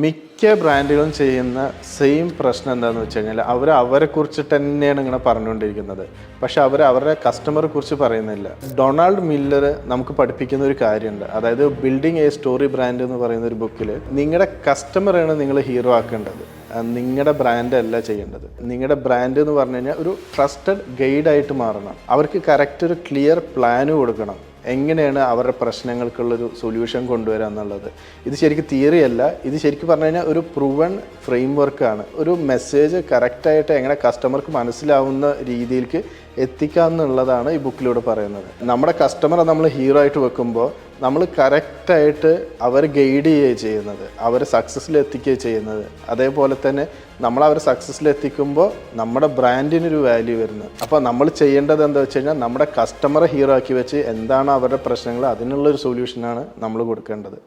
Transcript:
മിക്ക ബ്രാൻഡുകളും ചെയ്യുന്ന സെയിം പ്രശ്നം എന്താണെന്ന് വെച്ച് കഴിഞ്ഞാൽ അവരെ കുറിച്ചിട്ട് തന്നെയാണ് ഇങ്ങനെ പറഞ്ഞുകൊണ്ടിരിക്കുന്നത്. പക്ഷെ അവരുടെ കസ്റ്റമറെ കുറിച്ച് പറയുന്നില്ല. ഡൊണാൾഡ് മില്ലർ നമുക്ക് പഠിപ്പിക്കുന്ന ഒരു കാര്യമുണ്ട്. അതായത് ബിൽഡിംഗ് എ സ്റ്റോറി ബ്രാൻഡ് എന്ന് പറയുന്ന ഒരു ബുക്കിൽ നിങ്ങളുടെ കസ്റ്റമറാണ് നിങ്ങൾ ഹീറോ ആക്കേണ്ടത്, നിങ്ങളുടെ ബ്രാൻഡ് അല്ല ചെയ്യേണ്ടത്. നിങ്ങളുടെ ബ്രാൻഡ് എന്ന് പറഞ്ഞു കഴിഞ്ഞാൽ ഒരു ട്രസ്റ്റഡ് ഗൈഡായിട്ട് മാറണം. അവർക്ക് കറക്റ്റ് ഒരു ക്ലിയർ പ്ലാന് കൊടുക്കണം, എങ്ങനെയാണ് അവരുടെ പ്രശ്നങ്ങൾക്കുള്ളൊരു സൊല്യൂഷൻ കൊണ്ടുവരിക എന്നുള്ളത്. ഇത് ശരിക്കും തിയറി അല്ല, ഇത് ശരിക്കും പറഞ്ഞു കഴിഞ്ഞാൽ ഒരു പ്രൂവൺ ഫ്രെയിം വർക്കാണ്. ഒരു മെസ്സേജ് കറക്റ്റായിട്ട് എങ്ങനെ കസ്റ്റമർക്ക് മനസ്സിലാവുന്ന രീതിയിലേക്ക് എത്തിക്കുക എന്നുള്ളതാണ് ഈ ബുക്കിലൂടെ പറയുന്നത്. നമ്മുടെ കസ്റ്റമറെ നമ്മൾ ഹീറോ ആയിട്ട് വെക്കുമ്പോൾ നമ്മൾ കറക്റ്റായിട്ട് അവരെ ഗൈഡ് ചെയ്യുകയാണ് ചെയ്യുന്നത്, അവരെ സക്സസ്സിൽ എത്തിക്കുകയാണ് ചെയ്യുന്നത്. അതേപോലെ തന്നെ നമ്മൾ അവരെ സക്സസ്സിൽ എത്തിക്കുമ്പോൾ നമ്മുടെ ബ്രാൻഡിനൊരു വാല്യൂ വരുന്നത്. അപ്പോൾ നമ്മൾ ചെയ്യേണ്ടത് എന്താ വെച്ച് കഴിഞ്ഞാൽ നമ്മുടെ കസ്റ്റമറെ ഹീറോ ആക്കി വെച്ച് എന്താണ് അവരുടെ പ്രശ്നങ്ങൾ അതിനുള്ളൊരു സൊല്യൂഷനാണ് നമ്മൾ കൊടുക്കേണ്ടത്.